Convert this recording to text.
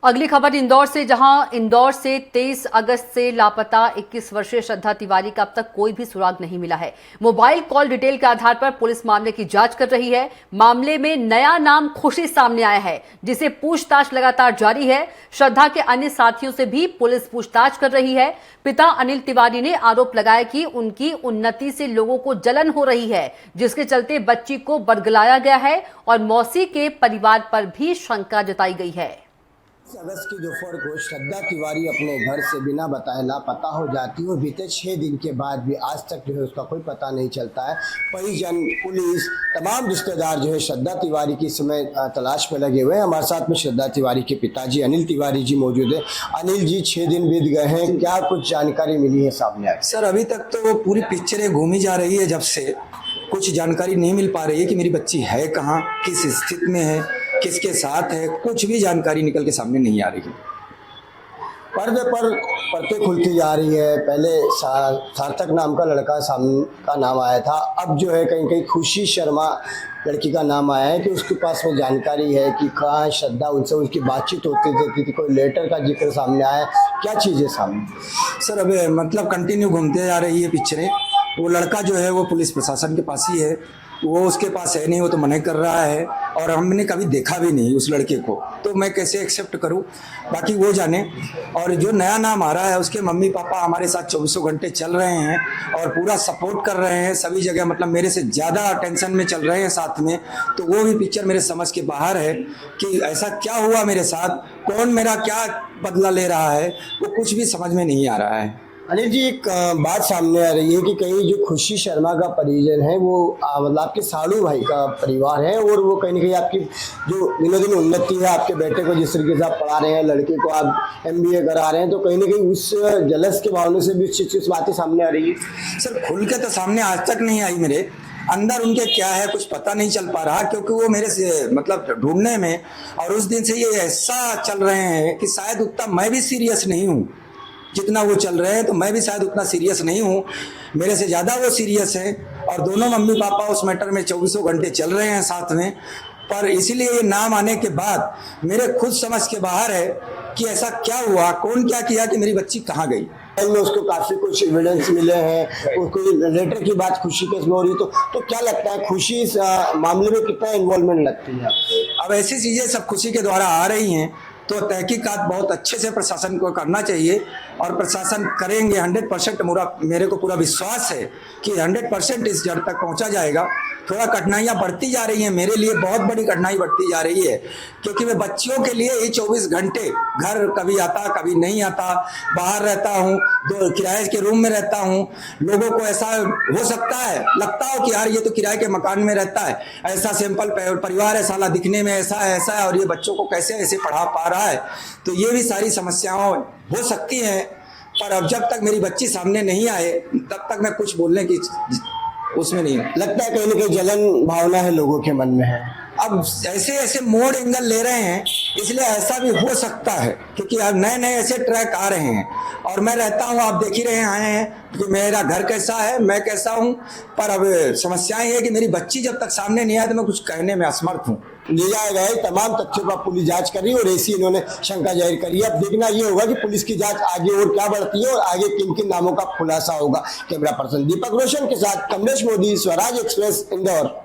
अगली खबर इंदौर से, जहां इंदौर से 23 अगस्त से लापता 21 वर्षीय श्रद्धा तिवारी का अब तक कोई भी सुराग नहीं मिला है। मोबाइल कॉल डिटेल के आधार पर पुलिस मामले की जांच कर रही है। मामले में नया नाम खुशी सामने आया है, जिसे पूछताछ लगातार जारी है। श्रद्धा के अन्य साथियों से भी पुलिस पूछताछ कर रही है। पिता अनिल तिवारी ने आरोप लगाया कि उनकी उन्नति से लोगों को जलन हो रही है, जिसके चलते बच्ची को बरगलाया गया है और मौसी के परिवार पर भी शंका जताई गई है। अगस्त की दोपहर को श्रद्धा तिवारी अपने घर से बिना बताए लापता हो जाती है और बीते 6 दिन के बाद भी आज तक जो है उसका कोई पता नहीं चलता है। परिजन, पुलिस, तमाम रिश्तेदार जो है श्रद्धा तिवारी की समय तलाश में लगे हुए हैं। हमारे साथ में श्रद्धा तिवारी के पिताजी अनिल तिवारी जी मौजूद है। अनिल जी, 6 दिन बीत गए हैं, क्या कुछ जानकारी मिली है सामने आई? सर, अभी तक तो पूरी पिक्चरें घूमी जा रही है, जब से कुछ जानकारी नहीं मिल पा रही है कि मेरी बच्ची है कहाँ, किस स्थिति में है, किसके साथ है, कुछ भी जानकारी निकल के सामने नहीं आ रही है। पर्दे पर परतें खुलती जा रही है। पहले सार्थक नाम का लड़का का नाम आया था, अब जो है कहीं कहीं खुशी शर्मा लड़की का नाम आया है कि उसके पास में जानकारी है कि कहाँ श्रद्धा, उनसे उसकी बातचीत होती थी, कोई लेटर का जिक्र सामने आया, क्या चीज़ें सामने? सर, अब मतलब कंटिन्यू घूमते जा रही है पिक्चरें। वो लड़का जो है वो पुलिस प्रशासन के पास ही है, वो उसके पास है नहीं, वो तो मना कर रहा है और हमने कभी देखा भी नहीं उस लड़के को, तो मैं कैसे एक्सेप्ट करूं, बाकी वो जाने। और जो नया नाम आ रहा है उसके मम्मी पापा हमारे साथ 24 घंटे चल रहे हैं और पूरा सपोर्ट कर रहे हैं सभी जगह, मतलब मेरे से ज़्यादा टेंशन में चल रहे हैं साथ में। तो वो भी पिक्चर मेरे समझ के बाहर है कि ऐसा क्या हुआ मेरे साथ, कौन मेरा क्या बदला ले रहा है, वो कुछ भी समझ में नहीं आ रहा है। अनिल जी, एक बात सामने आ रही है कि कहीं जो खुशी शर्मा का परिजन है वो मतलब आपके साड़ू भाई का परिवार है और वो कहीं ना कहीं आपकी जो दिनों दिन उन्नति है, आपके बेटे को जिस तरीके से आप पढ़ा रहे हैं, लड़के को आप MBA करा रहे हैं, तो कहीं ना कहीं उस जलस के भावना से भी कुछ बातें सामने आ रही है। सर, खुल के तो सामने आज तक नहीं आई, मेरे अंदर उनके क्या है कुछ पता नहीं चल पा रहा, क्योंकि वो मेरे से मतलब ढूंढने में और उस दिन से ये ऐसा चल रहे हैं कि शायद उतना मैं भी सीरियस नहीं हूँ जितना वो चल रहे हैं, तो मैं भी शायद उतना सीरियस नहीं हूँ, मेरे से ज़्यादा वो सीरियस है। और दोनों मम्मी पापा उस मैटर में 24 घंटे चल रहे हैं साथ में। पर इसीलिए ये नाम आने के बाद मेरे खुद समझ के बाहर है कि ऐसा क्या हुआ, कौन क्या किया कि मेरी बच्ची कहाँ गई। में उसको काफ़ी कुछ एविडेंस मिले हैं, उसको लेटर की बात खुशी केस में हो रही, तो क्या लगता है खुशी इस मामले में कितना इन्वॉल्वमेंट लगती है? अब ऐसी चीज़ें सब खुशी के द्वारा आ रही हैं, तो तहकीकात बहुत अच्छे से प्रशासन को करना चाहिए और प्रशासन करेंगे 100%। मेरे को पूरा विश्वास है कि 100% इस जड़ तक पहुंचा जाएगा। थोड़ा कठिनाइयां बढ़ती जा रही हैं, मेरे लिए बहुत बड़ी कठिनाई बढ़ती जा रही है, क्योंकि मैं बच्चियों के लिए ही 24 घंटे घर कभी आता कभी नहीं आता, बाहर रहता हूँ, 2 किराए के रूम में रहता हूँ। लोगों को ऐसा हो सकता है, लगता हो कि यार ये तो किराए के मकान में रहता है, ऐसा सिंपल परिवार है, साला दिखने में ऐसा है और ये बच्चों को कैसे ऐसे पढ़ा पा रहा है। तो ये भी सारी समस्याएं हो सकती हैं, पर अब जब तक मेरी बच्ची सामने नहीं आए तब तक मैं कुछ बोलने की उसमें नहीं हूँ। लगता है कहीं ना कहीं जलन भावना है लोगों के मन में है। अब ऐसे ऐसे मोड़ एंगल ले रहे हैं, इसलिए ऐसा भी हो सकता है, क्योंकि अब नए नए ऐसे ट्रैक आ रहे हैं और मैं रहता हूँ, आप देख ही रहे आए हैं कि मेरा घर कैसा है, मैं कैसा हूँ। पर अब समस्याएं ये है कि मेरी बच्ची जब तक सामने नहीं आए तो मैं कुछ कहने में असमर्थ हूँ। लिया गया तमाम तथ्यों पर पुलिस जांच कर रही है और ऐसी इन्होंने शंका जाहिर करी है। अब देखना ये होगा कि पुलिस की जांच आगे और क्या बढ़ती है और आगे किन किन नामों का खुलासा होगा। कैमरा पर्सन दीपक रोशन के साथ कमलेश मोदी, स्वराज एक्सप्रेस, इंदौर।